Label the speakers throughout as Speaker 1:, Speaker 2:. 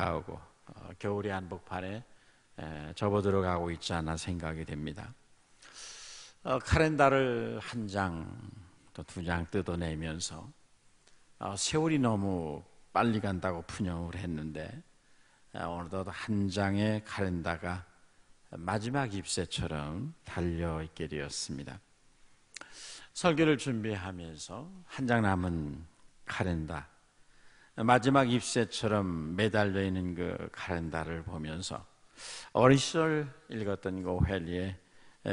Speaker 1: 다가오고 겨울이 한복판에 접어들어가고 있지 않나 생각이 됩니다. 카렌다를 한 장 또 두 장 뜯어내면서 세월이 너무 빨리 간다고 푸념을 했는데 오늘도 한 장의 카렌다가 마지막 잎새처럼 달려있게 되었습니다. 설교를 준비하면서 한 장 남은 카렌다, 마지막 잎새처럼 매달려 있는 그 카렌다를 보면서 어린 시절 읽었던 고헬리의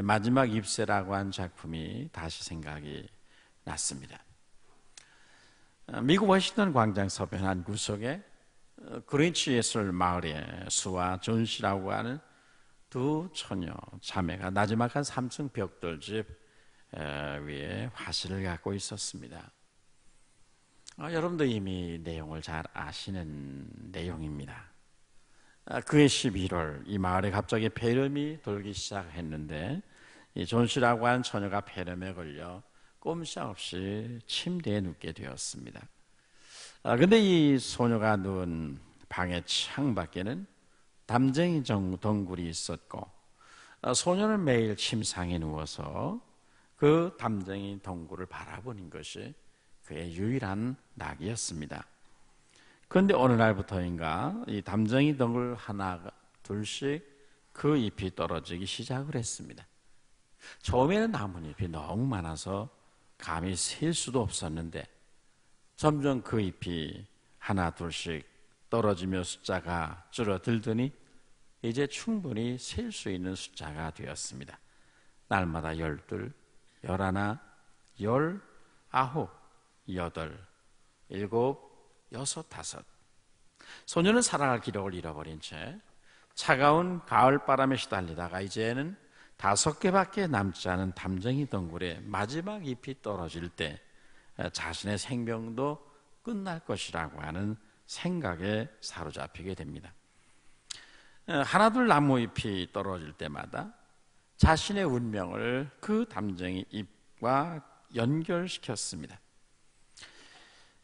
Speaker 1: 마지막 잎새라고 한 작품이 다시 생각이 났습니다. 미국 워싱턴 광장 서편 한 구석에 그린치 예술 마을의 수와 존 씨라고 하는 두 처녀 자매가 나지막한 3층 벽돌집 위에 화실을 갖고 있었습니다. 여러분도 이미 내용을 잘 아시는 내용입니다. 그해 11월 이 마을에 갑자기 폐렴이 돌기 시작했는데 이 존 씨라고 하는 처녀가 폐렴에 걸려 꼼짝없이 침대에 눕게 되었습니다. 근데 이 소녀가 누운 방의 창밖에는 담쟁이 덩굴이 있었고 소녀는 매일 침상에 누워서 그 담쟁이 덩굴을 바라보는 것이 그의 유일한 낙이었습니다. 그런데 어느 날부터인가 이 담쟁이 덩굴 하나 둘씩 그 잎이 떨어지기 시작을 했습니다. 처음에는 나뭇잎이 너무 많아서 감히 셀 수도 없었는데 점점 그 잎이 하나 둘씩 떨어지며 숫자가 줄어들더니 이제 충분히 셀 수 있는 숫자가 되었습니다. 날마다 12, 11, 19, 8, 7, 6, 5. 소녀는 살아갈 기력을 잃어버린 채 차가운 가을바람에 시달리다가 이제는 5개밖에 남지 않은 담쟁이 덩굴에 마지막 잎이 떨어질 때 자신의 생명도 끝날 것이라고 하는 생각에 사로잡히게 됩니다. 하나둘 나무잎이 떨어질 때마다 자신의 운명을 그 담쟁이 잎과 연결시켰습니다.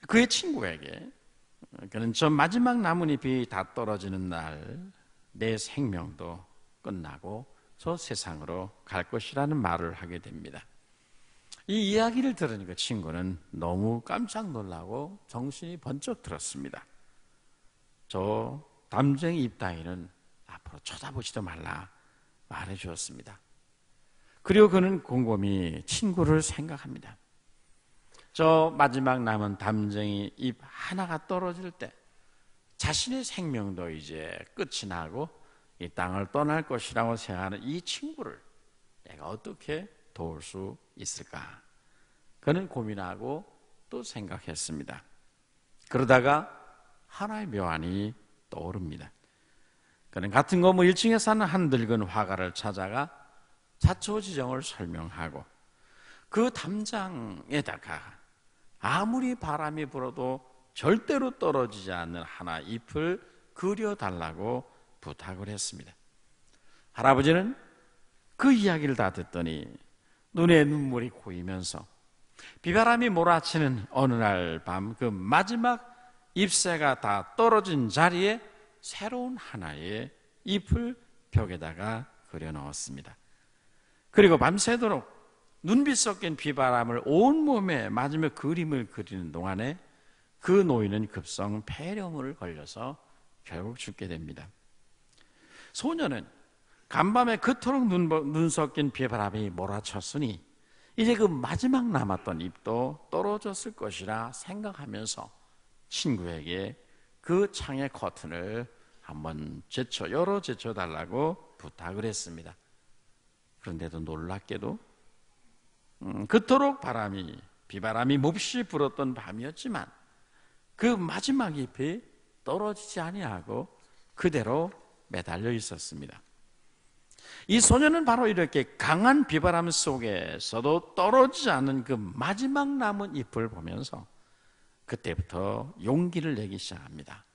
Speaker 1: 그의 친구에게 그는 저 마지막 나뭇잎이 다 떨어지는 날 내 생명도 끝나고 저 세상으로 갈 것이라는 말을 하게 됩니다. 이 이야기를 들은 그 친구는 너무 깜짝 놀라고 정신이 번쩍 들었습니다. 저 담쟁이 잎 따위는 앞으로 쳐다보지도 말라 말해 주었습니다. 그리고 그는 곰곰이 친구를 생각합니다. 저 마지막 남은 담쟁이 잎 하나가 떨어질 때 자신의 생명도 이제 끝이 나고 이 땅을 떠날 것이라고 생각하는 이 친구를 내가 어떻게 도울 수 있을까? 그는 고민하고 또 생각했습니다. 그러다가 하나의 묘안이 떠오릅니다. 그는 같은 건물 1층에 사는 한 늙은 화가를 찾아가 자초지종을 설명하고 그 담장에다가 아무리 바람이 불어도 절대로 떨어지지 않는 하나 잎을 그려달라고 부탁을 했습니다. 할아버지는 그 이야기를 다 듣더니 눈에 눈물이 고이면서 비바람이 몰아치는 어느 날 밤 그 마지막 잎새가 다 떨어진 자리에 새로운 하나의 잎을 벽에다가 그려 넣었습니다. 그리고 밤새도록 눈빛 섞인 비바람을 온몸에 맞으며 그림을 그리는 동안에 그 노인은 급성 폐렴을 걸려서 결국 죽게 됩니다. 소녀는 간밤에 그토록 눈 섞인 비바람이 몰아쳤으니 이제 그 마지막 남았던 잎도 떨어졌을 것이라 생각하면서 친구에게 그 창의 커튼을 한번 열어 제쳐달라고 부탁을 했습니다. 그런데도 놀랍게도 그토록 비바람이 몹시 불었던 밤이었지만 그 마지막 잎이 떨어지지 아니하고 그대로 매달려 있었습니다. 이 소녀는 바로 이렇게 강한 비바람 속에서도 떨어지지 않는 그 마지막 남은 잎을 보면서 그때부터 용기를 내기 시작합니다.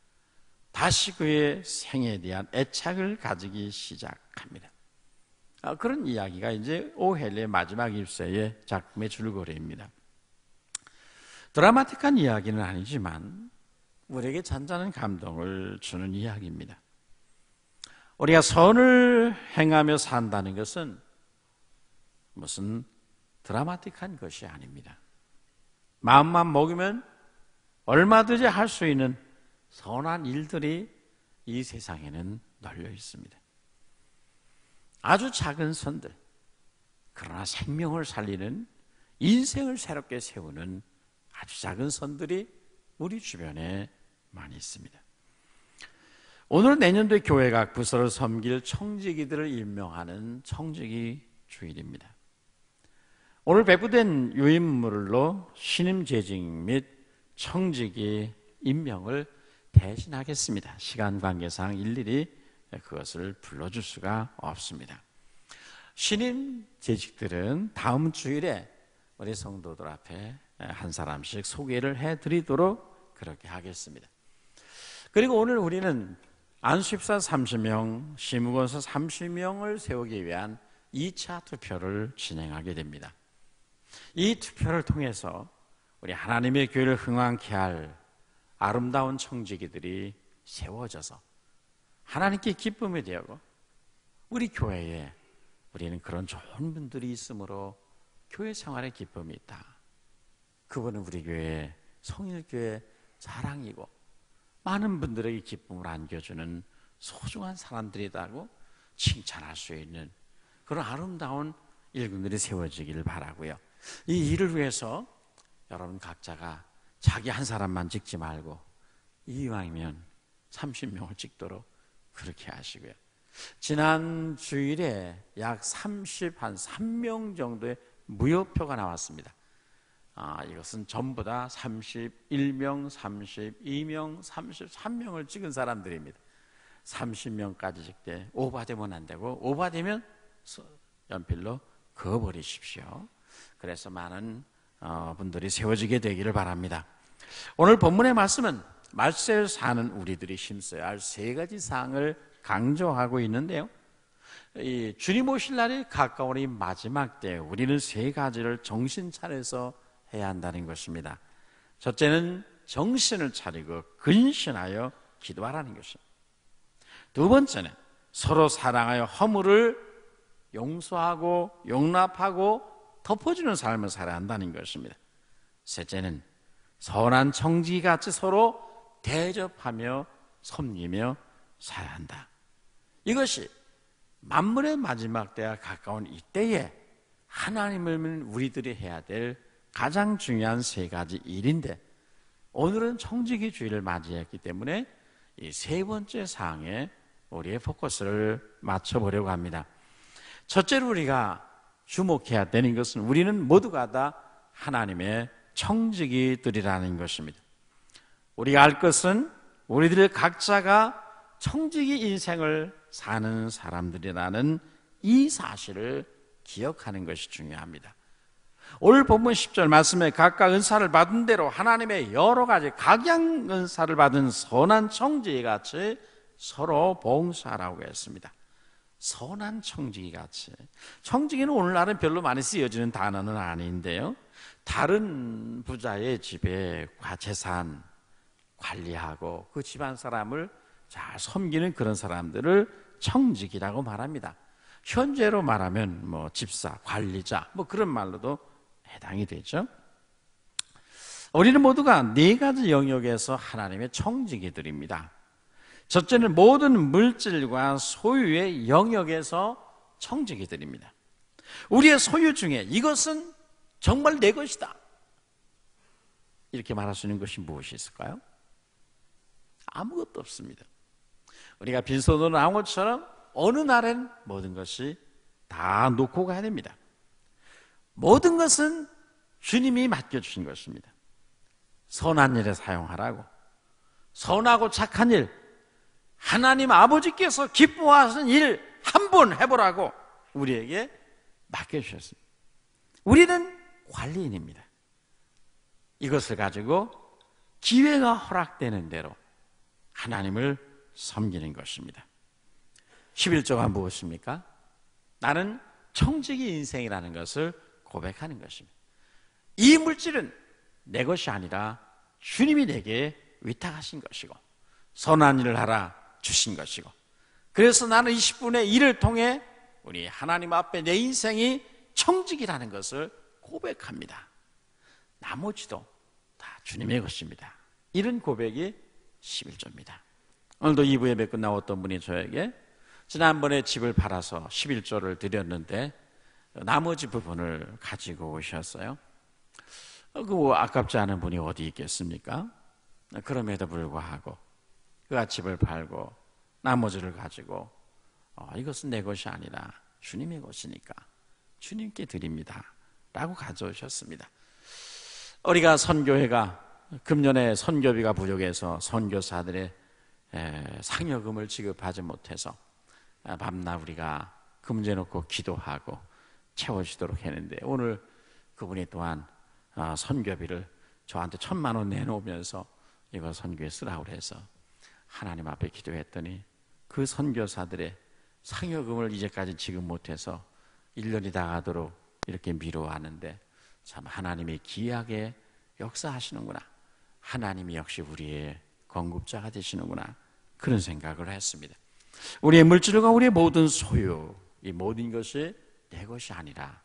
Speaker 1: 다시 그의 생에 대한 애착을 가지기 시작합니다. 그런 이야기가 이제 오헬리의 마지막 잎새의 작품의 줄거리입니다. 드라마틱한 이야기는 아니지만 우리에게 잔잔한 감동을 주는 이야기입니다. 우리가 선을 행하며 산다는 것은 무슨 드라마틱한 것이 아닙니다. 마음만 먹으면 얼마든지 할 수 있는 선한 일들이 이 세상에는 널려 있습니다. 아주 작은 선들, 그러나 생명을 살리는, 인생을 새롭게 세우는 아주 작은 선들이 우리 주변에 많이 있습니다. 오늘은 내년도에 교회가 부서를 섬길 청지기들을 임명하는 청지기 주일입니다. 오늘 배부된 유인물로 신임 재직 및 청지기 임명을 대신하겠습니다. 시간 관계상 일일이 그것을 불러줄 수가 없습니다. 신임 재직들은 다음 주일에 우리 성도들 앞에 한 사람씩 소개를 해드리도록 그렇게 하겠습니다. 그리고 오늘 우리는 안수입사 30명, 시무건서 30명을 세우기 위한 2차 투표를 진행하게 됩니다. 이 투표를 통해서 우리 하나님의 교회를 흥왕케 할 아름다운 청지기들이 세워져서 하나님께 기쁨이 되고 우리 교회에 우리는 그런 좋은 분들이 있으므로 교회 생활에 기쁨이 있다. 그분은 우리 교회의 성일교회 자랑이고 많은 분들에게 기쁨을 안겨주는 소중한 사람들이라고 칭찬할 수 있는 그런 아름다운 일꾼들이 세워지기를 바라고요. 이 일을 위해서 여러분 각자가 자기 한 사람만 찍지 말고 이왕이면 30명을 찍도록 그렇게 하시고요. 지난 주일에 약 3명 정도의 무효표가 나왔습니다. 이것은 전부 다 31명, 32명, 33명을 찍은 사람들입니다. 30명까지 찍되 오바되면 안 되고 오바되면 연필로 그어버리십시오. 그래서 많은 분들이 세워지게 되기를 바랍니다. 오늘 본문의 말씀은 말세를 사는 우리들이 힘써야 할 세 가지 사항을 강조하고 있는데요. 이 주님 오실 날이 가까우니 마지막 때 우리는 세 가지를 정신 차려서 해야 한다는 것입니다. 첫째는 정신을 차리고 근신하여 기도하라는 것입니다. 두 번째는 서로 사랑하여 허물을 용서하고 용납하고 덮어주는 삶을 살아야 한다는 것입니다. 셋째는 선한 청지기같이 서로 대접하며 섬기며 살아야 한다. 이것이 만물의 마지막 때가 가까운 이때에 하나님을 믿는 우리들이 해야 될 가장 중요한 세 가지 일인데 오늘은 청지기 주일을 맞이했기 때문에 이 세 번째 사항에 우리의 포커스를 맞춰보려고 합니다. 첫째로 우리가 주목해야 되는 것은 우리는 모두가 다 하나님의 청지기들이라는 것입니다. 우리가 알 것은 우리들 각자가 청지기 인생을 사는 사람들이라는 이 사실을 기억하는 것이 중요합니다. 오늘 본문 10절 말씀에 각각 은사를 받은 대로 하나님의 여러 가지 각양 은사를 받은 선한 청지기같이 서로 봉사하라고 했습니다. 선한 청지기같이. 청지기는 오늘날은 별로 많이 쓰여지는 단어는 아닌데요. 다른 부자의 집에 재산 관리하고 그 집안 사람을 잘 섬기는 그런 사람들을 청지기라고 말합니다. 현재로 말하면 집사, 관리자 그런 말로도 해당이 되죠. 우리는 모두가 네 가지 영역에서 하나님의 청지기들입니다. 첫째는 모든 물질과 소유의 영역에서 청지기들입니다. 우리의 소유 중에 이것은 정말 내 것이다 이렇게 말할 수 있는 것이 무엇이 있을까요? 아무것도 없습니다. 우리가 빈손으로 나온 것처럼 어느 날엔 모든 것이 다 놓고 가야 됩니다. 모든 것은 주님이 맡겨주신 것입니다. 선한 일에 사용하라고, 선하고 착한 일, 하나님 아버지께서 기뻐하시는 일 한번 해보라고 우리에게 맡겨주셨습니다. 우리는 관리인입니다. 이것을 가지고 기회가 허락되는 대로 하나님을 섬기는 것입니다. 11조가 무엇입니까? 나는 청지기 인생이라는 것을 고백하는 것입니다. 이 물질은 내 것이 아니라 주님이 내게 위탁하신 것이고 선한 일을 하라 주신 것이고, 그래서 나는 20분의 1을 통해 우리 하나님 앞에 내 인생이 청직이라는 것을 고백합니다. 나머지도 다 주님의 것입니다. 이런 고백이 11조입니다. 오늘도 2부 예배 끝나고 어떤 분이 저에게 지난번에 집을 팔아서 11조를 드렸는데 나머지 부분을 가지고 오셨어요. 아깝지 않은 분이 어디 있겠습니까? 그럼에도 불구하고 그가 집을 팔고 나머지를 가지고 이것은 내 것이 아니라 주님의 것이니까 주님께 드립니다 라고 가져오셨습니다. 우리가 선교회가 금년에 선교비가 부족해서 선교사들의 상여금을 지급하지 못해서 밤낮 우리가 금제놓고 기도하고 채워지도록 했는데, 오늘 그분이 또한 선교비를 저한테 1,000만 원 내놓으면서 이거 선교에 쓰라고 해서 하나님 앞에 기도했더니 그 선교사들의 상여금을 이제까지 지급 못해서 1년이 다 가도록 이렇게 미뤄왔는데, 참 하나님이 기이하게 역사하시는구나, 하나님이 역시 우리의 건급자가 되시는구나, 그런 생각을 했습니다. 우리의 물질과 우리의 모든 소유, 이 모든 것이 내 것이 아니라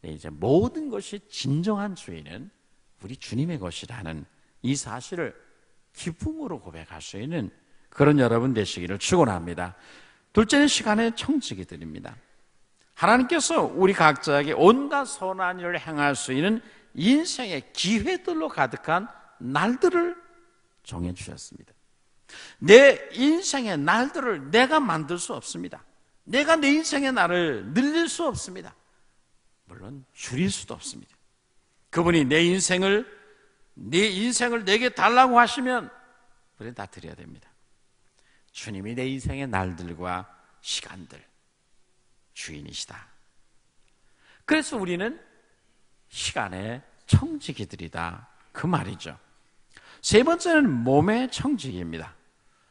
Speaker 1: 이제 모든 것이 진정한 주인은 우리 주님의 것이라는 이 사실을 기쁨으로 고백할 수 있는 그런 여러분 되시기를 축원합니다. 둘째는 시간의 청지기 드립니다. 하나님께서 우리 각자에게 온갖 선한 일을 행할 수 있는 인생의 기회들로 가득한 날들을 정해주셨습니다. 내 인생의 날들을 내가 만들 수 없습니다. 내가 내 인생의 날을 늘릴 수 없습니다. 물론 줄일 수도 없습니다. 그분이 내 인생을 내게 달라고 하시면 그래 다 드려야 됩니다. 주님이 내 인생의 날들과 시간들 주인이시다. 그래서 우리는 시간의 청지기들이다, 그 말이죠. 세 번째는 몸의 청지기입니다.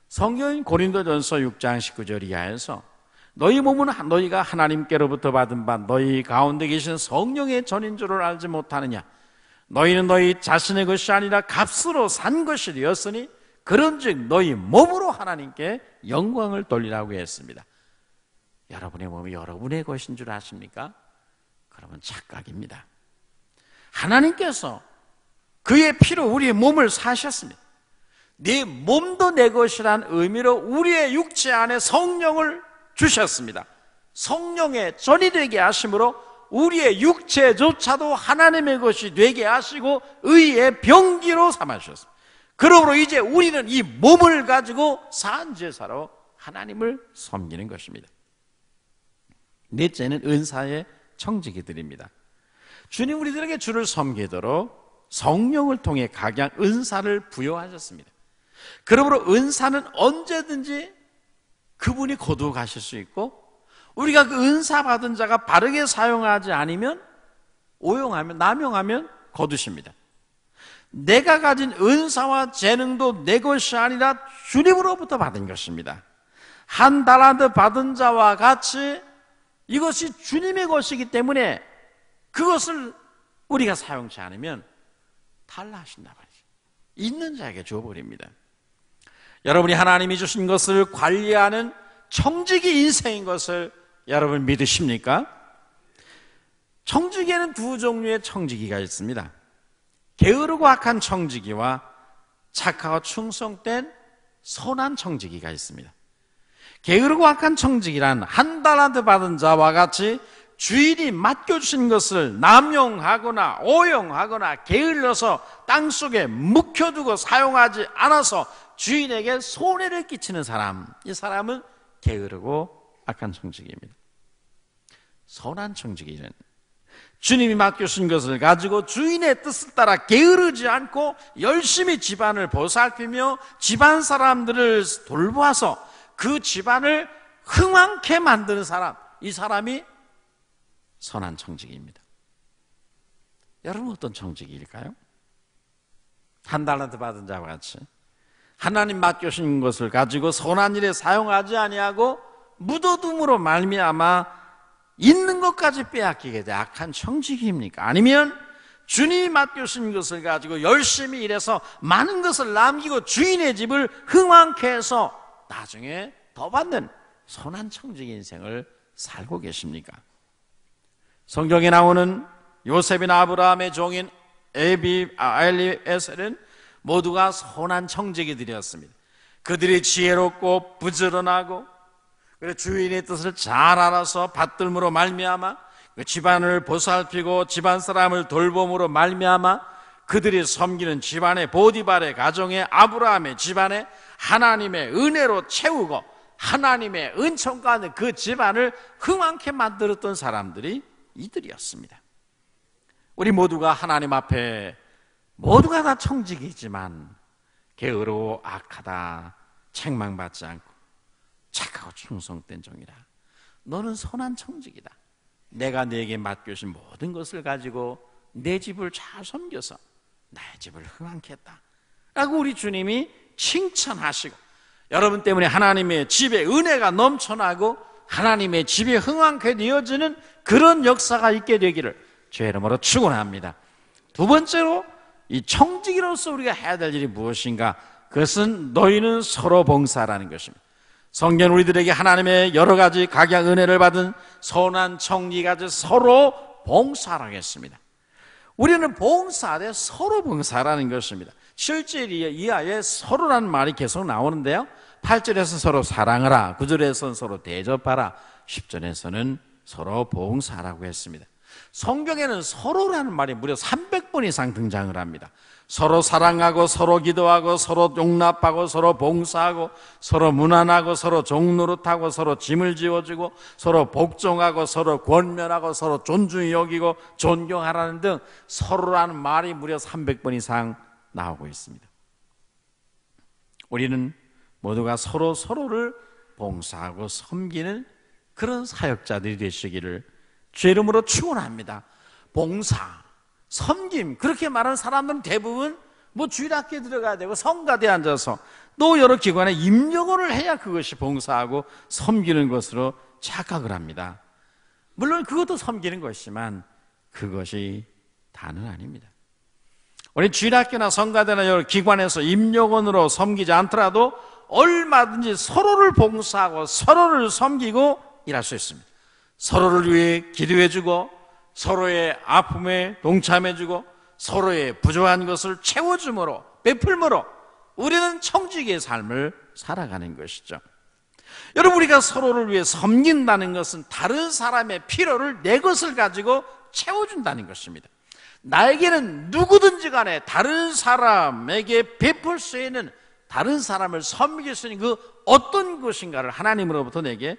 Speaker 1: 성경인 고린도전서 6장 19절 이하에서 너희 몸은 너희가 하나님께로부터 받은 바 너희 가운데 계신 성령의 전인 줄을 알지 못하느냐. 너희는 너희 자신의 것이 아니라 값으로 산 것이 되었으니 그런즉 너희 몸으로 하나님께 영광을 돌리라고 했습니다. 여러분의 몸이 여러분의 것인 줄 아십니까? 그러면 착각입니다. 하나님께서 그의 피로 우리의 몸을 사셨습니다. 네 몸도 내 것이란 의미로 우리의 육체 안에 성령을 주셨습니다. 성령의 전이 되게 하심으로 우리의 육체조차도 하나님의 것이 되게 하시고 의의 병기로 삼으셨습니다. 그러므로 이제 우리는 이 몸을 가지고 산 제사로 하나님을 섬기는 것입니다. 넷째는 은사의 청지기들입니다. 주님 우리들에게 주를 섬기도록 성령을 통해 각양 은사를 부여하셨습니다. 그러므로 은사는 언제든지 그분이 거두어 가실 수 있고, 우리가 그 은사 받은 자가 바르게 사용하지 않으면, 오용하면, 남용하면 거두십니다. 내가 가진 은사와 재능도 내 것이 아니라 주님으로부터 받은 것입니다. 한 달란트 받은 자와 같이 이것이 주님의 것이기 때문에 그것을 우리가 사용치 않으면 탈라하신단 말이죠. 있는 자에게 줘버립니다. 여러분이 하나님이 주신 것을 관리하는 청지기 인생인 것을 여러분 믿으십니까? 청지기에는 두 종류의 청지기가 있습니다. 게으르고 악한 청지기와 착하고 충성된 선한 청지기가 있습니다. 게으르고 악한 청지기란 한 달란트 받은 자와 같이 주인이 맡겨주신 것을 남용하거나 오용하거나 게을러서 땅속에 묵혀두고 사용하지 않아서 주인에게 손해를 끼치는 사람, 이 사람은 게으르고 악한 청지기입니다. 선한 청지기는 주님이 맡겨주신 것을 가지고 주인의 뜻을 따라 게으르지 않고 열심히 집안을 보살피며 집안 사람들을 돌보아서 그 집안을 흥왕케 만드는 사람, 이 사람이 선한 청지기입니다. 여러분 어떤 청지기일까요? 한 달란트 받은 자와 같이 하나님 맡겨주신 것을 가지고 선한 일에 사용하지 아니하고 묻어둠으로 말미암아 있는 것까지 빼앗기게 돼 악한 청지기입니까? 아니면 주님이 맡겨주신 것을 가지고 열심히 일해서 많은 것을 남기고 주인의 집을 흥왕케 해서 나중에 더 받는 선한 청지기 인생을 살고 계십니까? 성경에 나오는 요셉이나 아브라함의 종인 엘리에셀은 모두가 선한 청지기들이었습니다. 그들이 지혜롭고 부지런하고 주인의 뜻을 잘 알아서 받들므로 말미암아 그 집안을 보살피고 집안 사람을 돌봄으로 말미암아 그들이 섬기는 집안의 보디발의 가정에 아브라함의 집안에 하나님의 은혜로 채우고 하나님의 은총 가운데 그 집안을 흥왕케 만들었던 사람들이 이들이었습니다. 우리 모두가 하나님 앞에 모두가 다 청지기이지만 게으르고 악하다 책망받지 않고 착하고 충성된 종이라. 너는 선한 청지기다. 내가 네게 맡겨진 모든 것을 가지고 내 집을 잘 섬겨서 나의 집을 흥왕케 했다 라고 우리 주님이 칭찬하시고, 여러분 때문에 하나님의 집에 은혜가 넘쳐나고 하나님의 집이 흥왕케 되어지는 그런 역사가 있게 되기를 주의 이름으로 축원합니다. 두 번째로 이 청지기로서 우리가 해야 될 일이 무엇인가? 그것은 너희는 서로 봉사라는 것입니다. 성경 우리들에게 하나님의 여러 가지 각양 은혜를 받은 선한 청지기가 서로 봉사라고 했습니다. 우리는 봉사되 서로 봉사라는 것입니다. 7절 이하에 서로라는 말이 계속 나오는데요, 8절에서 서로 사랑하라, 9절에서는 서로 대접하라, 10절에서는 서로 봉사라고 했습니다. 성경에는 서로라는 말이 무려 300번 이상 등장을 합니다. 서로 사랑하고 서로 기도하고 서로 용납하고 서로 봉사하고 서로 무난하고 서로 종노릇하고 서로 짐을 지워주고 서로 복종하고 서로 권면하고 서로 존중히 여기고 존경하라는 등 서로라는 말이 무려 300번 이상 나오고 있습니다. 우리는 모두가 서로를 봉사하고 섬기는 그런 사역자들이 되시기를 주의 이름으로 축원합니다. 봉사, 섬김, 그렇게 말하는 사람들은 대부분 주일학교에 들어가야 되고 성가대에 앉아서 또 여러 기관에 임력원을 해야 그것이 봉사하고 섬기는 것으로 착각을 합니다. 물론 그것도 섬기는 것이지만 그것이 다는 아닙니다. 우리 주일학교나 성가대나 여러 기관에서 임력원으로 섬기지 않더라도 얼마든지 서로를 봉사하고 서로를 섬기고 일할 수 있습니다. 서로를 위해 기도해주고 서로의 아픔에 동참해주고 서로의 부족한 것을 채워줌으로 베풀므로 우리는 청지기의 삶을 살아가는 것이죠. 여러분, 우리가 서로를 위해 섬긴다는 것은 다른 사람의 필요를 내 것을 가지고 채워준다는 것입니다. 나에게는 누구든지 간에 다른 사람에게 베풀 수 있는, 다른 사람을 섬길 수 있는 그 어떤 것인가를 하나님으로부터 내게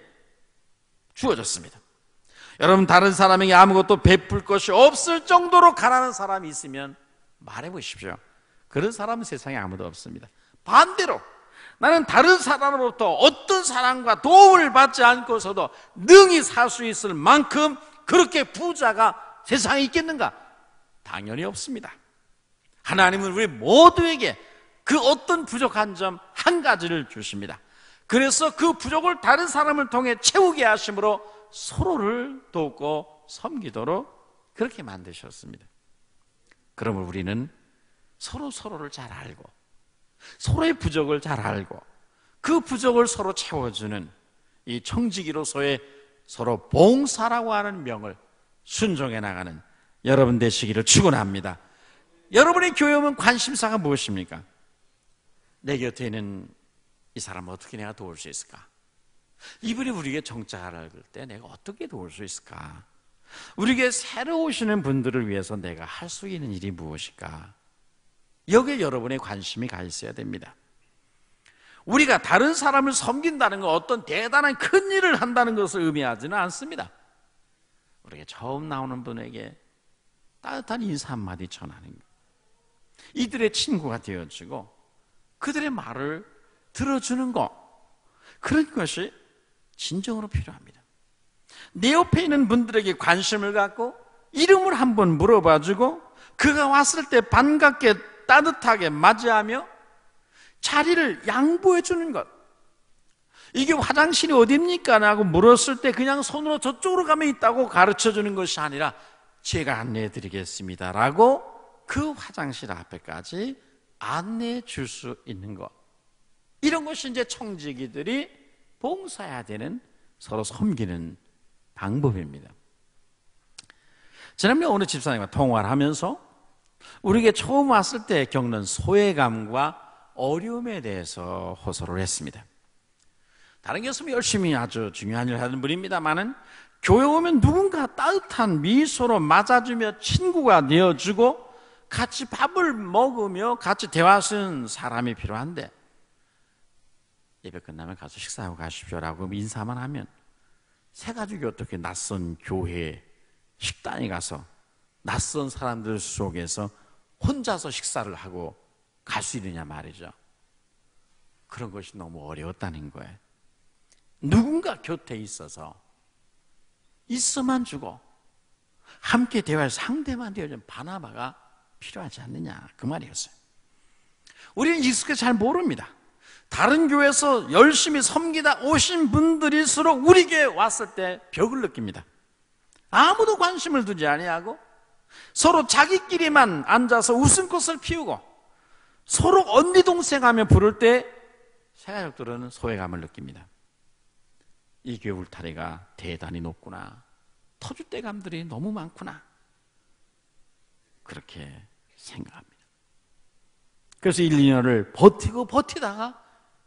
Speaker 1: 주어졌습니다. 여러분, 다른 사람에게 아무것도 베풀 것이 없을 정도로 가난한 사람이 있으면 말해보십시오. 그런 사람은 세상에 아무도 없습니다. 반대로 나는 다른 사람으로부터 어떤 사람과 도움을 받지 않고서도 능히 살 수 있을 만큼 그렇게 부자가 세상에 있겠는가? 당연히 없습니다. 하나님은 우리 모두에게 그 어떤 부족한 점 한 가지를 주십니다. 그래서 그 부족을 다른 사람을 통해 채우게 하심으로 서로를 돕고 섬기도록 그렇게 만드셨습니다. 그러면 우리는 서로를 잘 알고 서로의 부족을 잘 알고 그 부족을 서로 채워주는 이 청지기로서의 서로 봉사라고 하는 명을 순종해 나가는 여러분 되시기를 축원합니다. 여러분의 교회는 관심사가 무엇입니까? 내 곁에 있는 이 사람을 어떻게 내가 도울 수 있을까? 이분이 우리에게 정착을 할 때 내가 어떻게 도울 수 있을까? 우리에게 새로 오시는 분들을 위해서 내가 할 수 있는 일이 무엇일까? 여기에 여러분의 관심이 가 있어야 됩니다. 우리가 다른 사람을 섬긴다는 건 어떤 대단한 큰 일을 한다는 것을 의미하지는 않습니다. 우리에게 처음 나오는 분에게 따뜻한 인사 한마디 전하는 것, 이들의 친구가 되어주고 그들의 말을 들어주는 것, 그런 것이 진정으로 필요합니다. 내 옆에 있는 분들에게 관심을 갖고 이름을 한번 물어봐주고 그가 왔을 때 반갑게 따뜻하게 맞이하며 자리를 양보해 주는 것, 이게 화장실이 어디입니까? 라고 물었을 때 그냥 손으로 저쪽으로 가면 있다고 가르쳐 주는 것이 아니라 제가 안내해 드리겠습니다 라고 그 화장실 앞에까지 안내해 줄 수 있는 것, 이런 것이 이제 청지기들이 봉사해야 되는, 서로 섬기는 방법입니다. 지난번에 어느 집사님과 통화를 하면서 우리에게 처음 왔을 때 겪는 소외감과 어려움에 대해서 호소를 했습니다. 다른 게 없으면 열심히 아주 중요한 일을 하는 분입니다만은, 교회 오면 누군가 따뜻한 미소로 맞아주며 친구가 되어주고 같이 밥을 먹으며 같이 대화하는 사람이 필요한데, 예배 끝나면 가서 식사하고 가십시오라고 인사만 하면, 새가족이 어떻게 낯선 교회 식당에 가서 낯선 사람들 속에서 혼자서 식사를 하고 갈 수 있느냐 말이죠. 그런 것이 너무 어려웠다는 거예요. 누군가 곁에 있어만 주고 함께 대화할 상대만 되어준 바나바가 필요하지 않느냐, 그 말이었어요. 우리는 익숙해서 잘 모릅니다. 다른 교회에서 열심히 섬기다 오신 분들일수록 우리 교회에 왔을 때 벽을 느낍니다. 아무도 관심을 두지 아니하고 서로 자기끼리만 앉아서 웃음꽃을 피우고 서로 언니 동생 하며 부를 때 새가족들은 소외감을 느낍니다. 이 교회 울타리가 대단히 높구나, 터줏대감들이 너무 많구나, 그렇게 생각합니다. 그래서 1, 2년을 버티다가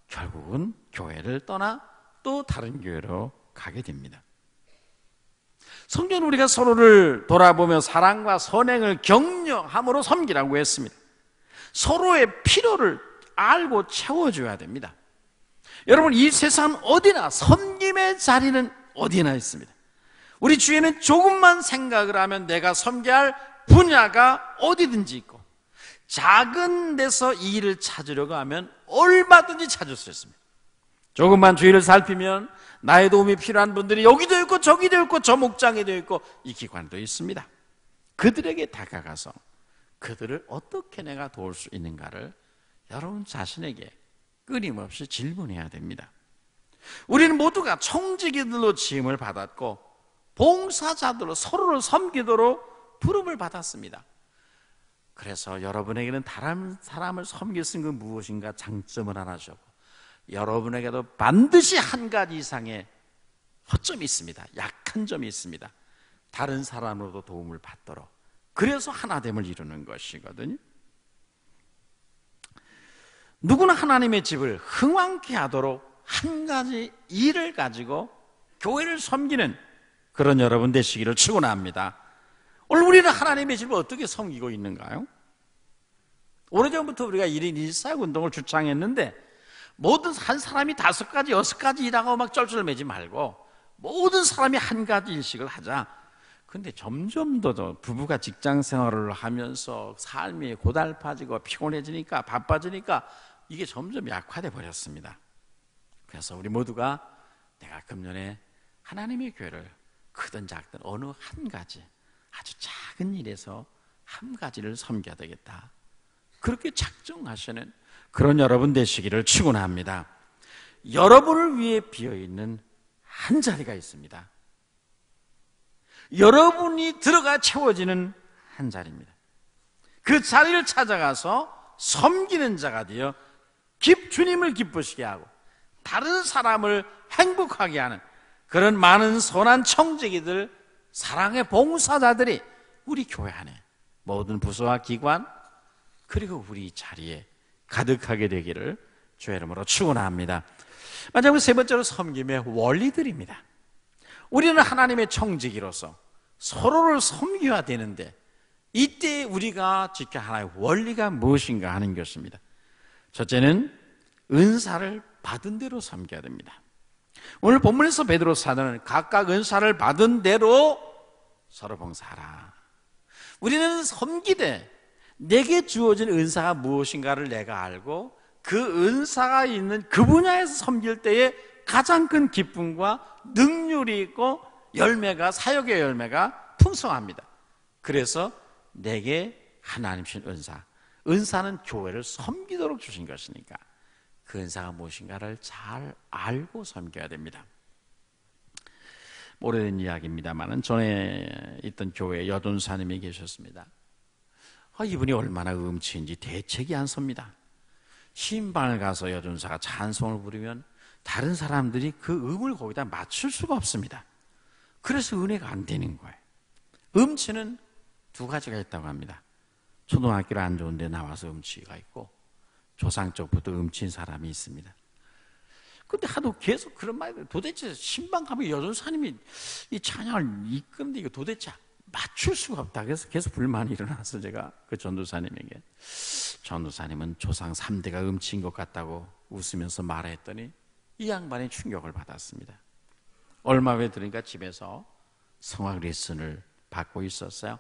Speaker 1: 결국은 교회를 떠나 또 다른 교회로 가게 됩니다. 성경은 우리가 서로를 돌아보며 사랑과 선행을 격려함으로 섬기라고 했습니다. 서로의 필요를 알고 채워줘야 됩니다. 여러분, 이 세상 어디나 섬김의 자리는 어디나 있습니다. 우리 주위에는 조금만 생각을 하면 내가 섬겨야 할 분야가 어디든지 있고, 작은 데서 이 일을 찾으려고 하면 얼마든지 찾을 수 있습니다. 조금만 주위를 살피면 나의 도움이 필요한 분들이 여기도 있고 저기도 있고 저 목장에도 있고 이 기관도 있습니다. 그들에게 다가가서 그들을 어떻게 내가 도울 수 있는가를 여러분 자신에게 끊임없이 질문해야 됩니다. 우리는 모두가 청지기들로 지음을 받았고 봉사자들로 서로를 섬기도록 부름을 받았습니다. 그래서 여러분에게는 다른 사람을 섬길 수 있는 건 무엇인가 장점을 하나 주고, 여러분에게도 반드시 한 가지 이상의 허점이 있습니다. 약한 점이 있습니다. 다른 사람으로도 도움을 받도록, 그래서 하나됨을 이루는 것이거든요. 누구나 하나님의 집을 흥왕케 하도록 한 가지 일을 가지고 교회를 섬기는 그런 여러분 되시기를 축원합니다. 오늘 우리는 하나님의 집을 어떻게 섬기고 있는가요? 오래전부터 우리가 1인 1사역 운동을 주창했는데, 모든 한 사람이 5가지, 6가지 일하고 막 쩔쩔매지 말고 모든 사람이 한 가지 일씩을 하자. 근데 점점 더 부부가 직장 생활을 하면서 삶이 고달파지고 피곤해지니까, 바빠지니까 이게 점점 약화돼 버렸습니다. 그래서 우리 모두가 내가 금년에 하나님의 교회를 크든 작든 어느 한 가지, 아주 작은 일에서 한 가지를 섬겨야 되겠다, 그렇게 작정하시는 그런 여러분 되시기를 축원합니다. 여러분을 위해 비어있는 한 자리가 있습니다. 여러분이 들어가 채워지는 한 자리입니다. 그 자리를 찾아가서 섬기는 자가 되어 주님을 기쁘시게 하고 다른 사람을 행복하게 하는 그런 많은 선한 청지기들, 사랑의 봉사자들이 우리 교회 안에 모든 부서와 기관 그리고 우리 자리에 가득하게 되기를 주의 이름으로 축원합니다. 마지막으로 세 번째로 섬김의 원리들입니다. 우리는 하나님의 청지기로서 서로를 섬겨야 되는데, 이때 우리가 지켜야 하나의 원리가 무엇인가 하는 것입니다. 첫째는 은사를 받은 대로 섬겨야 됩니다. 오늘 본문에서 베드로 사도는 각각 은사를 받은 대로 서로 봉사하라. 우리는 섬기되 내게 주어진 은사가 무엇인가를 내가 알고 그 은사가 있는 그 분야에서 섬길 때에 가장 큰 기쁨과 능률이 있고 열매가, 사역의 열매가 풍성합니다. 그래서 내게 하나님 주신 은사는 교회를 섬기도록 주신 것이니까 그 은사가 무엇인가를 잘 알고 섬겨야 됩니다. 오래된 이야기입니다만 전에 있던 교회에 여전사님이 계셨습니다. 이분이 얼마나 음치인지 대책이 안 섭니다. 신방을 가서 여전사가 찬송을 부르면 다른 사람들이 그 음을 거기다 맞출 수가 없습니다. 그래서 은혜가 안 되는 거예요. 음치는 두 가지가 있다고 합니다. 초등학교를 안 좋은데 나와서 음치가 있고, 조상적부터 음치인 사람이 있습니다. 근데 하도 계속 그런 말을, 도대체 신방 가면 여전사님이 이 찬양을 이끄는데 이거 도대체 맞출 수가 없다. 그래서 계속 불만이 일어나서 제가 그 전도사님에게, 전도사님은 조상 3대가 음치인 것 같다고 웃으면서 말했더니 이 양반이 충격을 받았습니다. 얼마 후에 들으니까 집에서 성악 레슨을 받고 있었어요.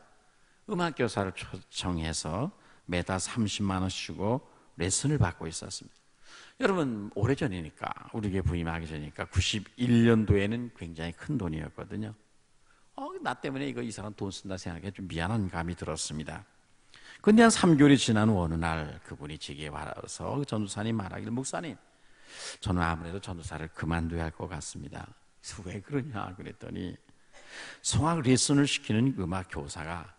Speaker 1: 음악교사를 초청해서 매달 30만 원씩 주고 레슨을 받고 있었습니다. 여러분, 오래전이니까, 우리 교회 부임하기 전이니까 91년도에는 굉장히 큰 돈이었거든요. 나 때문에 이 사람 돈 쓴다 생각해 좀 미안한 감이 들었습니다. 근데 한 3개월이 지난 어느 날 그분이 제게 와서 전도사님 말하기를, 목사님, 저는 아무래도 전도사를 그만둬야 할 것 같습니다. 그래서 왜 그러냐 그랬더니, 성악 레슨을 시키는 음악 교사가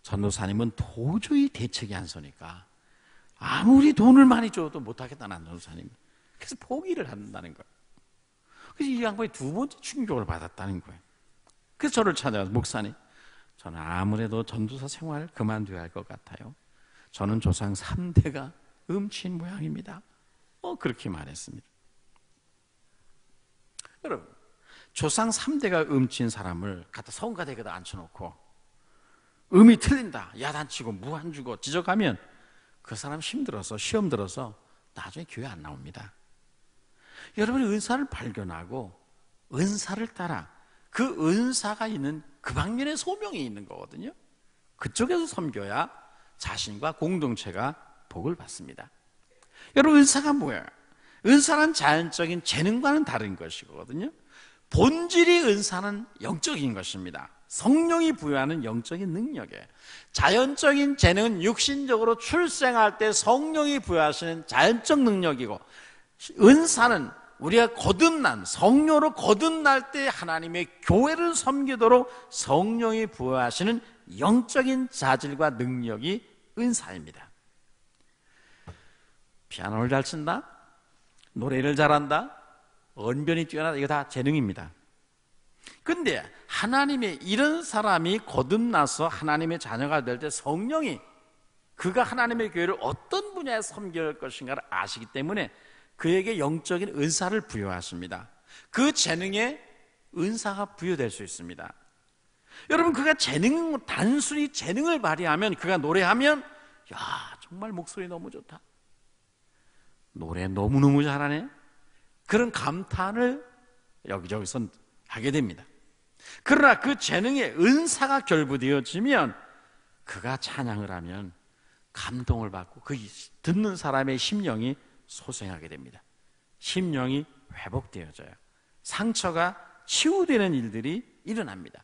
Speaker 1: 전도사님은 도저히 대책이 안 서니까 아무리 돈을 많이 줘도 못하겠다는 전도사님. 그래서 포기를 한다는 거예요. 그래서 이 양반이 두 번째 충격을 받았다는 거예요. 그래서 저를 찾아와서, 목사님, 저는 아무래도 전도사 생활을 그만둬야 할 것 같아요. 저는 조상 3대가 음치인 모양입니다. 그렇게 말했습니다. 여러분, 조상 3대가 음치인 사람을 갖다 성가대에다 앉혀놓고 음이 틀린다, 야단치고 무한주고 지적하면 그 사람 힘들어서, 시험 들어서 나중에 교회 안 나옵니다. 여러분이 은사를 발견하고 은사를 따라 그 은사가 있는 그 방면에 소명이 있는 거거든요. 그쪽에서 섬겨야 자신과 공동체가 복을 받습니다. 여러분, 은사가 뭐예요? 은사는 자연적인 재능과는 다른 것이거든요. 본질이 은사는 영적인 것입니다. 성령이 부여하는 영적인 능력이에요. 자연적인 재능은 육신적으로 출생할 때 성령이 부여하시는 자연적 능력이고, 은사는 우리가 거듭난, 성령으로 거듭날 때 하나님의 교회를 섬기도록 성령이 부여하시는 영적인 자질과 능력이 은사입니다. 피아노를 잘 친다, 노래를 잘한다, 언변이 뛰어나다, 이거 다 재능입니다. 근데 하나님의 이런 사람이 거듭나서 하나님의 자녀가 될 때 성령이 그가 하나님의 교회를 어떤 분야에 섬겨야 할 것인가를 아시기 때문에 그에게 영적인 은사를 부여하십니다. 그 재능에 은사가 부여될 수 있습니다. 여러분, 그가 단순히 재능을 발휘하면, 그가 노래하면, 야, 정말 목소리 너무 좋다, 노래 너무너무 잘하네, 그런 감탄을 여기저기서 하게 됩니다. 그러나 그 재능에 은사가 결부되어지면 그가 찬양을 하면 감동을 받고 그 듣는 사람의 심령이 소생하게 됩니다. 심령이 회복되어져요. 상처가 치유되는 일들이 일어납니다.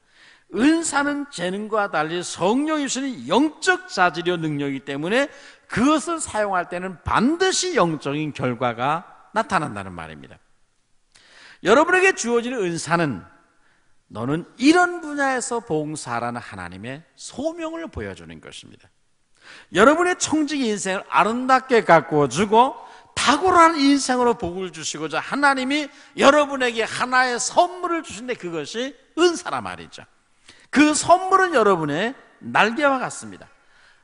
Speaker 1: 은사는 재능과 달리 성령이 주시는 영적 자질의 능력이기 때문에 그것을 사용할 때는 반드시 영적인 결과가 나타난다는 말입니다. 여러분에게 주어지는 은사는 너는 이런 분야에서 봉사하라는 하나님의 소명을 보여주는 것입니다. 여러분의 청직 인생을 아름답게 가꾸어주고 탁월한 인생으로 복을 주시고자 하나님이 여러분에게 하나의 선물을 주신데, 그것이 은사란 말이죠. 그 선물은 여러분의 날개와 같습니다.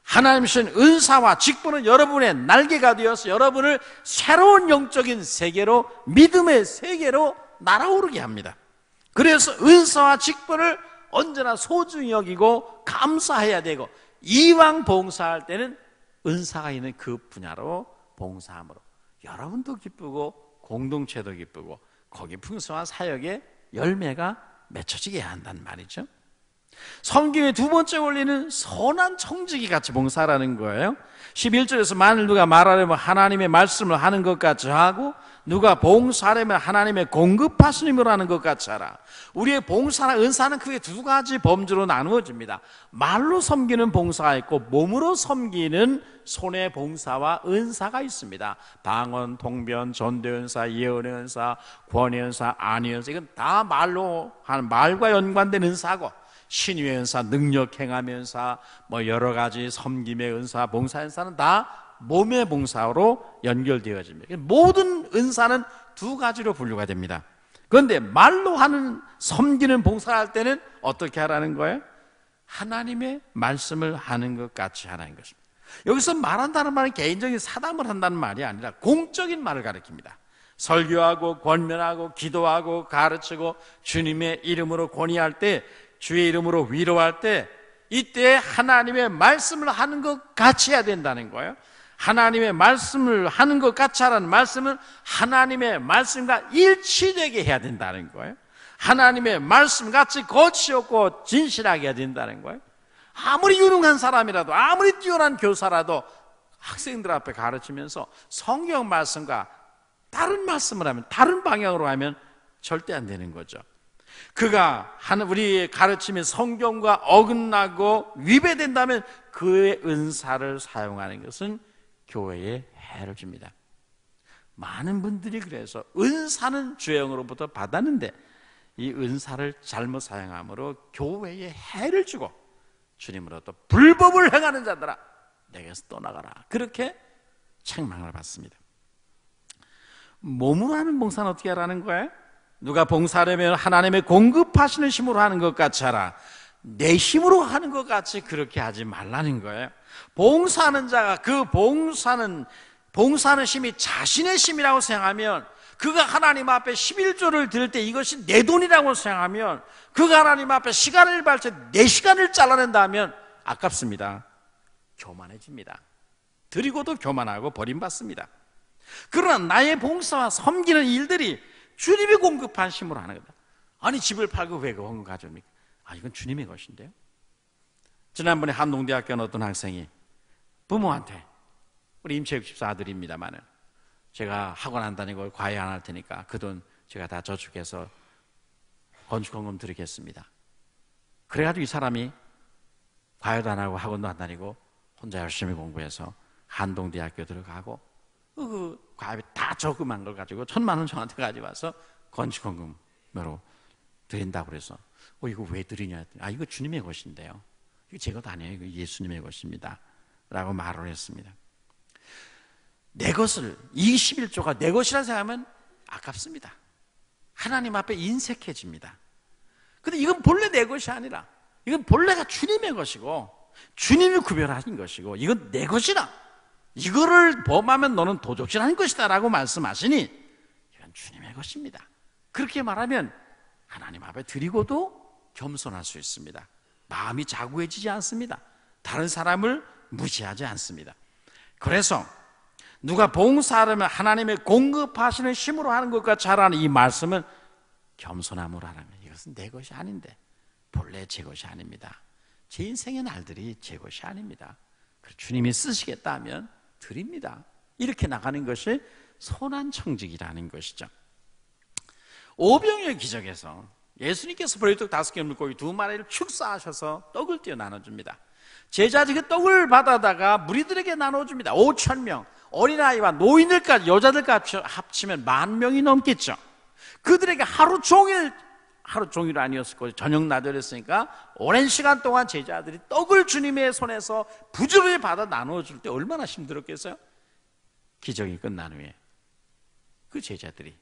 Speaker 1: 하나님 주신 은사와 직분은 여러분의 날개가 되어서 여러분을 새로운 영적인 세계로, 믿음의 세계로 날아오르게 합니다. 그래서 은사와 직분을 언제나 소중히 여기고 감사해야 되고, 이왕 봉사할 때는 은사가 있는 그 분야로 봉사함으로 여러분도 기쁘고 공동체도 기쁘고 거기 풍성한 사역의 열매가 맺혀지게 해야 한다는 말이죠. 섬김의 두 번째 원리는 선한 청지기 같이 봉사라는 거예요. 11절에서 만일 누가 말하려면 하나님의 말씀을 하는 것 같이 하고 누가 봉사하려면 하나님의 공급하시는 힘으로 하는 것 같이 하라. 우리의 봉사나 은사는 크게 두 가지 범주로 나누어집니다. 말로 섬기는 봉사가 있고 몸으로 섬기는 손의 봉사와 은사가 있습니다. 방언, 통변, 전도연사, 예언의 은사, 권의 은사, 안의 은사, 이건 다 말로 하는, 말과 연관된 은사고, 신유의 은사, 능력 행함의 은사, 뭐 여러 가지 섬김의 은사, 봉사 은사는 다 몸의 봉사로 연결되어집니다. 모든 은사는 두 가지로 분류가 됩니다. 그런데 말로 하는 섬기는 봉사할 때는 어떻게 하라는 거예요? 하나님의 말씀을 하는 것 같이 하라는 것입니다. 여기서 말한다는 말은 개인적인 사담을 한다는 말이 아니라 공적인 말을 가리킵니다. 설교하고 권면하고 기도하고 가르치고 주님의 이름으로 권위할 때, 주의 이름으로 위로할 때, 이때 하나님의 말씀을 하는 것 같이 해야 된다는 거예요. 하나님의 말씀을 하는 것 같이 하라는 말씀은 하나님의 말씀과 일치되게 해야 된다는 거예요. 하나님의 말씀같이 거치 없고 진실하게 해야 된다는 거예요. 아무리 유능한 사람이라도, 아무리 뛰어난 교사라도 학생들 앞에 가르치면서 성경 말씀과 다른 말씀을 하면, 다른 방향으로 하면 절대 안 되는 거죠. 그가 우리의 가르침이 성경과 어긋나고 위배된다면 그의 은사를 사용하는 것은 교회에 해를 줍니다. 많은 분들이 그래서 은사는 주의 영으로부터 받았는데 이 은사를 잘못 사용함으로 교회에 해를 주고 주님으로부터 불법을 행하는 자들아 내게서 떠나가라, 그렇게 책망을 받습니다. 몸으로 하는 봉사는 어떻게 하라는 거예요? 누가 봉사하려면 하나님의 공급하시는 힘으로 하는 것 같이 하라. 내 힘으로 하는 것 같이 그렇게 하지 말라는 거예요. 봉사하는 자가 그 봉사하는 힘이 자신의 힘이라고 생각하면, 그가 하나님 앞에 11조를 드릴 때 이것이 내 돈이라고 생각하면, 그가 하나님 앞에 시간을 발때 내 시간을 잘라낸다면 아깝습니다. 교만해집니다. 드리고도 교만하고 버림받습니다. 그러나 나의 봉사와 섬기는 일들이 주님이 공급한 힘으로 하는 거다. 아니, 집을 팔고 왜 그 헌금 가져옵니까? 이건 주님의 것인데요. 지난번에 한동대학교 어떤 학생이 부모한테, 우리 임채육 집사 아들입니다만은, 제가 학원 안 다니고 과외 안 할 테니까 그 돈 제가 다 저축해서 건축헌금 드리겠습니다. 그래가지고 이 사람이 과외도 안 하고 학원도 안 다니고 혼자 열심히 공부해서 한동대학교 들어가고 그 과외 다 저금한 걸 가지고 1,000만 원 저한테 가져와서 건축헌금으로 드린다고 그래서 이거 왜 드리냐 했더니 이거 주님의 것인데요. 이거 제 것 아니에요. 이거 예수님의 것입니다. 라고 말을 했습니다. 내 것을, 21조가 내 것이라 생각하면 아깝습니다. 하나님 앞에 인색해집니다. 근데 이건 본래 내 것이 아니라, 이건 본래가 주님의 것이고 주님이 구별하신 것이고 이건 내 것이라, 이거를 범하면 너는 도적질하는 것이다 라고 말씀하시니 이건 주님의 것입니다. 그렇게 말하면 하나님 앞에 드리고도 겸손할 수 있습니다. 마음이 자구해지지 않습니다. 다른 사람을 무시하지 않습니다. 그래서 누가 봉사하려면 하나님의 공급하시는 힘으로 하는 것과 잘하는 이 말씀은 겸손함으로 하라면, 이것은 내 것이 아닌데, 본래 제 것이 아닙니다. 제 인생의 날들이 제 것이 아닙니다. 주님이 쓰시겠다 하면 드립니다. 이렇게 나가는 것이 선한청직이라는 것이죠. 오병이어 기적에서 예수님께서 보리떡 5개 물고기 2마리를 축사하셔서 떡을 떼어 나눠줍니다. 제자들이 그 떡을 받아다가 무리들에게 나눠줍니다. 5,000명, 어린아이와 노인들까지, 여자들까지 합치면 10,000명이 넘겠죠. 그들에게 하루 종일 아니었을 거예요. 저녁 낮이었으니까 오랜 시간 동안 제자들이 떡을 주님의 손에서 부지런히 받아 나눠줄 때 얼마나 힘들었겠어요? 기적이 끝난 후에 그 제자들이,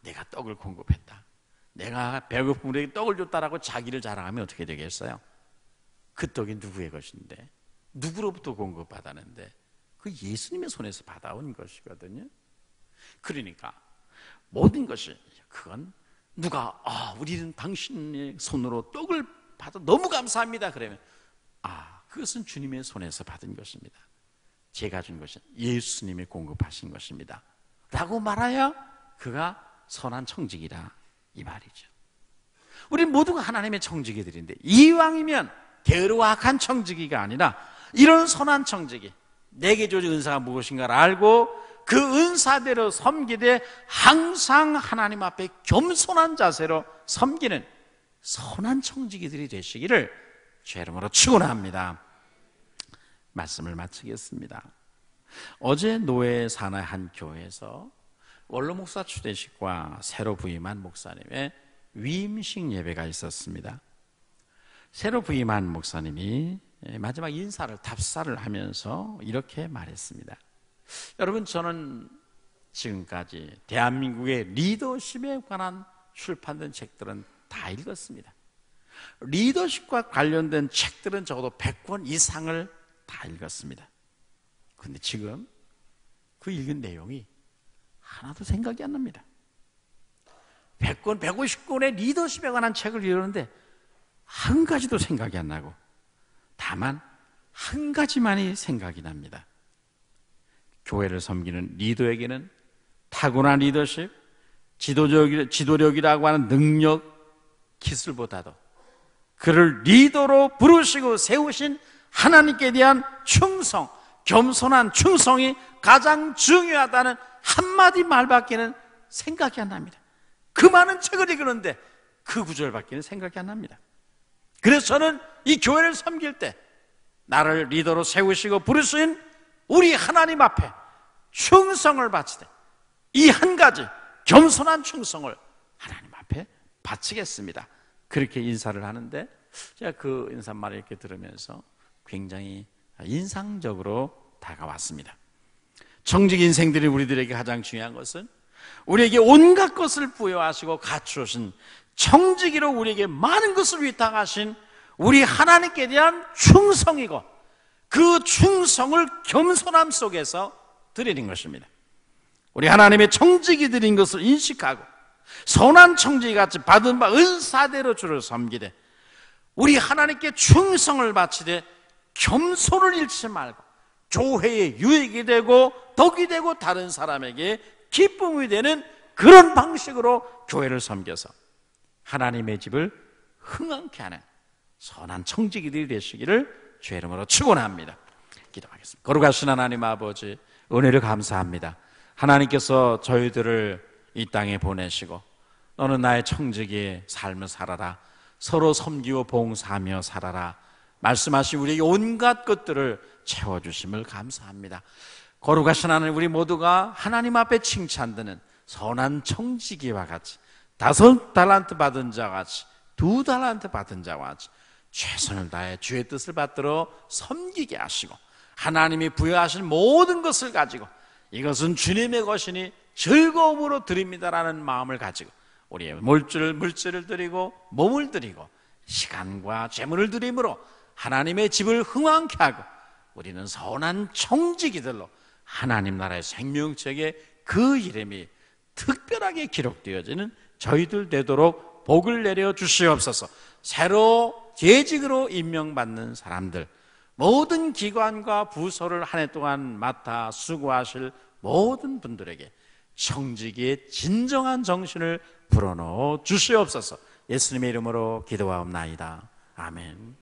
Speaker 1: 내가 떡을 공급했다, 내가 배고픈 우리에게 떡을 줬다라고 자기를 자랑하면 어떻게 되겠어요? 그 떡이 누구의 것인데, 누구로부터 공급받았는데, 그 예수님의 손에서 받아온 것이거든요. 그러니까 모든 것이, 그건 누가 우리는 당신의 손으로 떡을 받아 너무 감사합니다 그러면 그것은 주님의 손에서 받은 것입니다. 제가 준 것은 예수님이 공급하신 것입니다 라고 말해야 그가 선한 청직이라 이 말이죠. 우리 모두가 하나님의 청지기들인데, 이왕이면 게으르고 악한 청지기가 아니라 이런 선한 청지기, 내게 주어진 은사가 무엇인가를 알고 그 은사대로 섬기되 항상 하나님 앞에 겸손한 자세로 섬기는 선한 청지기들이 되시기를 주의 이름으로 축원합니다. 말씀을 마치겠습니다. 어제 노예 산하의 한 교회에서 원로 목사 추대식과 새로 부임한 목사님의 위임식 예배가 있었습니다. 새로 부임한 목사님이 마지막 인사를 답사를 하면서 이렇게 말했습니다. 여러분, 저는 지금까지 대한민국의 리더십에 관한 출판된 책들은 다 읽었습니다. 리더십과 관련된 책들은 적어도 100권 이상을 다 읽었습니다. 그런데 지금 그 읽은 내용이 하나도 생각이 안 납니다. 100권, 150권의 리더십에 관한 책을 읽었는데 한 가지도 생각이 안 나고 다만 한 가지만이 생각이 납니다. 교회를 섬기는 리더에게는 타고난 리더십, 지도력이라고 하는 능력, 기술보다도 그를 리더로 부르시고 세우신 하나님께 대한 충성, 겸손한 충성이 가장 중요하다는 한마디 말밖에는 생각이 안 납니다. 그 많은 책을 읽었는데 그 구절밖에는 생각이 안 납니다. 그래서 저는 이 교회를 섬길 때 나를 리더로 세우시고 부르신 우리 하나님 앞에 충성을 바치되 이 한 가지 겸손한 충성을 하나님 앞에 바치겠습니다. 그렇게 인사를 하는데 제가 그 인사말을 이렇게 들으면서 굉장히 인상적으로 다가왔습니다. 청직 인생들이 우리들에게 가장 중요한 것은 우리에게 온갖 것을 부여하시고 갖추신 청지기로 우리에게 많은 것을 위탁하신 우리 하나님께 대한 충성이고 그 충성을 겸손함 속에서 드리는 것입니다. 우리 하나님의 청지기들인 것을 인식하고 선한 청지기같이 받은 바 은사대로 주를 섬기되 우리 하나님께 충성을 바치되 겸손을 잃지 말고 교회에 유익이 되고 덕이 되고 다른 사람에게 기쁨이 되는 그런 방식으로 교회를 섬겨서 하나님의 집을 흥황케 하는 선한 청지기들이 되시기를 주의 이름으로 축원합니다. 기도하겠습니다. 거룩하신 하나님 아버지, 은혜를 감사합니다. 하나님께서 저희들을 이 땅에 보내시고 너는 나의 청지기의 삶을 살아라, 서로 섬기고 봉사하며 살아라 말씀하신 우리에게 온갖 것들을 채워주심을 감사합니다. 거룩하신 하나님, 우리 모두가 하나님 앞에 칭찬드는 선한 청지기와 같이 5달란트 받은 자와 같이 2달란트 받은 자와 같이 최선을 다해 주의 뜻을 받들어 섬기게 하시고 하나님이 부여하신 모든 것을 가지고 이것은 주님의 것이니 즐거움으로 드립니다라는 마음을 가지고 우리의 물질을 드리고 몸을 드리고 시간과 재물을 드림으로 하나님의 집을 흥왕케 하고 우리는 선한 청지기들로 하나님 나라의 생명책에 그 이름이 특별하게 기록되어지는 저희들 되도록 복을 내려 주시옵소서. 새로 재직으로 임명받는 사람들, 모든 기관과 부서를 한 해 동안 맡아 수고하실 모든 분들에게 청지기의 진정한 정신을 불어넣어 주시옵소서. 예수님의 이름으로 기도하옵나이다. 아멘.